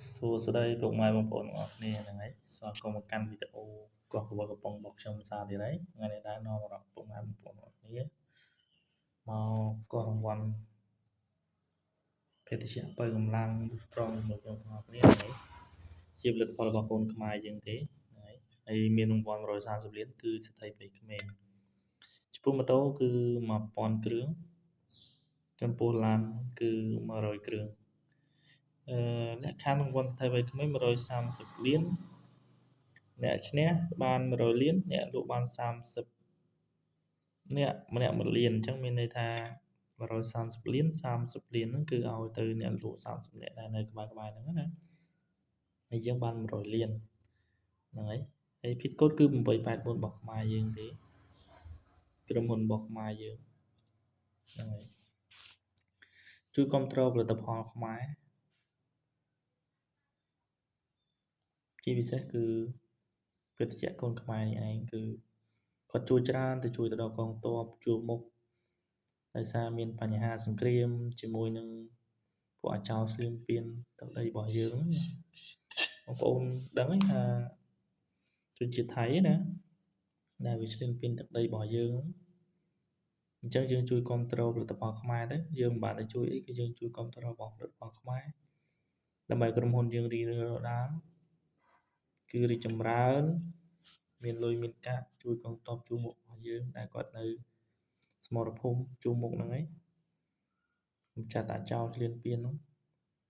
សួស្តីពុកម៉ែបងប្អូនទាំងអស់គ្នាហ្នឹងហើយស្វាគមន៍មកកាន់វីដេអូកោះកបកំប៉ុងរបស់ខ្ញុំសាទៀតហើយថ្ងៃនេះដែរនាំមកពុកម៉ែបងប្អូនទាំងអស់គ្នាមកកោះរង្វាន់ភេទជ្ជៈបើកម្លាំងត្រង់មកទាំងអស់គ្នាហ្នឹងហើយជាផលិតផលរបស់កូនខ្មែរយើងទេហ្នឹងហើយមានរង្វាន់130លានគឺស្ថិតពីក្មេងចំពោះម៉ូតូគឺ1000គ្រឿងចំពោះឡានគឺ100គ្រឿងលក្ខខណ្ឌរង្វាន់ស្ថិតវ័យក្មេង130លានអ្នកឈ្នះបាន100លានអ្នកលក់បាន30អ្នកម្នាក់1លានអញ្ចឹងមានន័យថា130លាន30លានហ្នឹងគឺឲ្យទៅអ្នកលក់30នាក់ដែលនៅក្បែរហ្នឹងណាហើយយើងបាន100លានហ្នឹងហើយភីតកូដគឺ884របស់ខ្មែរយើងទេក្រុមហ៊ុនរបស់ខ្មែរយើងហ្នឹងហើយជួយគ្រប់គ្រងផលិតផលខ្មែរជាពិសេសគឺកិត្តិយសកូនខ្មែរនេះឯងគឺគាត់ជួយច្រើនទៅជួយទៅដល់កងទ័ពជួរមុខដោយសារមានបញ្ហាសង្គ្រាមជាមួយនឹងពួកអាចោរស្លៀមពៀនទឹកដីរបស់យើងបងប្អូនដឹងហើយថាជនជាតិថៃណាដែលវាស្លៀមពៀនទឹកដីរបស់យើងអញ្ចឹងយើងជួយគ្រប់គ្រងផលិតផលខ្មែរទៅយើងមិនបានទៅជួយអីគឺយើងជួយគ្រប់គ្រងរបស់ផលិតផលខ្មែរដើម្បីក្រុមហ៊ុនយើងរីករាលដាលគឺរីកចម្រើនមានលុយមានកាក់ជួយកងទ័ពជួរមុខរបស់យើងដែលគាត់នៅសមរភូមិជួរមុខហ្នឹងឯងខ្ញុំចាត់អាចោលស្លៀនពៀនហ្នឹង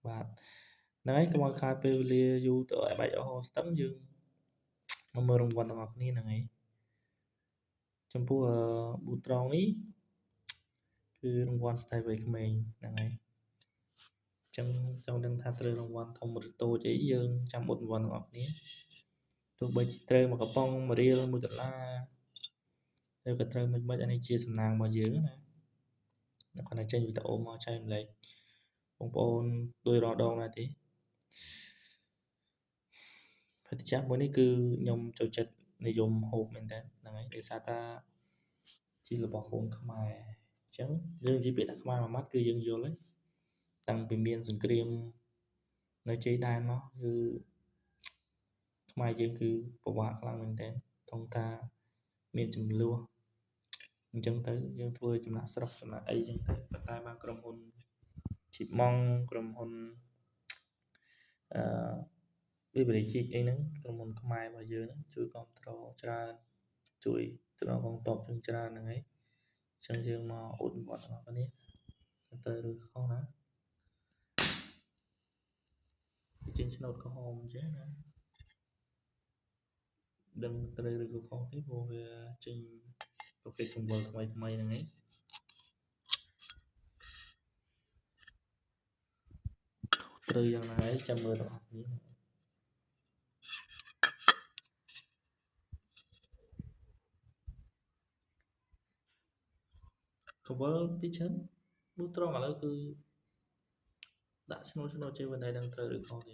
បាទហ្នឹងហើយកុំឲ្យខាតពេលវេលាយូរទៅឲ្យបាច់អស់ស្ទឹងយើងមកមើលរង្វាន់ទាំងអស់គ្នាហ្នឹងឯងចំពោះប៊ូត្រង់នេះគឺរង្វាន់ស្ថិតវ័យក្មេងហ្នឹងហើយចឹងចង់ដឹងថាត្រូវរង្វាន់ធំឬតូចអីយើងចាំអ៊ុតរង្វាន់ទាំងអស់គ្នាទោះបីជាត្រូវ1កំប៉ុង1រៀល$1ទៅក៏ត្រូវមិនអានេះជាសំណាងរបស់យើងណាគាត់តែចេញវីដេអូមកចែកម្លែកបងប្អូនដោយរដងដែរទេភេទជ្ជៈមួយនេះគឺខ្ញុំចូលចិត្តនិយមហូបមែនតើហ្នឹងហើយដោយសារតាជារបស់កូនខ្មែរអញ្ចឹងយើងនិយាយពាក្យថាខ្មែរមួយម៉ាត់គឺយើងយល់ហើយតាំងពីមានសង្គ្រាមនៅជ័យដែនមកគឺខ្មែរយើងគឺពិបាកខ្លាំងមែនតើធំថាមានចំនួនអញ្ចឹងទៅយើងធ្វើចំណាក់ស្រុកចំណាក់អីអញ្ចឹងទៅប៉ុន្តែបានក្រុមហ៊ុនជីម៉ង់ក្រុមហ៊ុនវិបរិជីកអីហ្នឹងក្រុមហ៊ុនខ្មែររបស់យើងហ្នឹងជួយគ្រប់គ្រងច្រើនជួយទៅដល់កងទ័ពយើងច្រើនហ្នឹងហើយអញ្ចឹងយើងមកអ៊ុតវត្តរបស់គ្នាទៅឬខុសណាចេញឆ្នោតក្រហមអញ្ចឹងណាដឹងត្រូវឬក៏ខុសទេព្រោះវាចេញប្រភេទកង្វល់ថ្មីហ្នឹងឯងត្រូវយ៉ាងណាហើយចាំមើលដល់គ្នាកង្វល់ពីច្រើនប៊ូត្រង់ឥឡូវគឺដាក់ឆ្នោតជាvấn đềដឹងត្រូវឬខុសទេ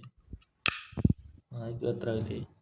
ហើយគឺត្រូវទេ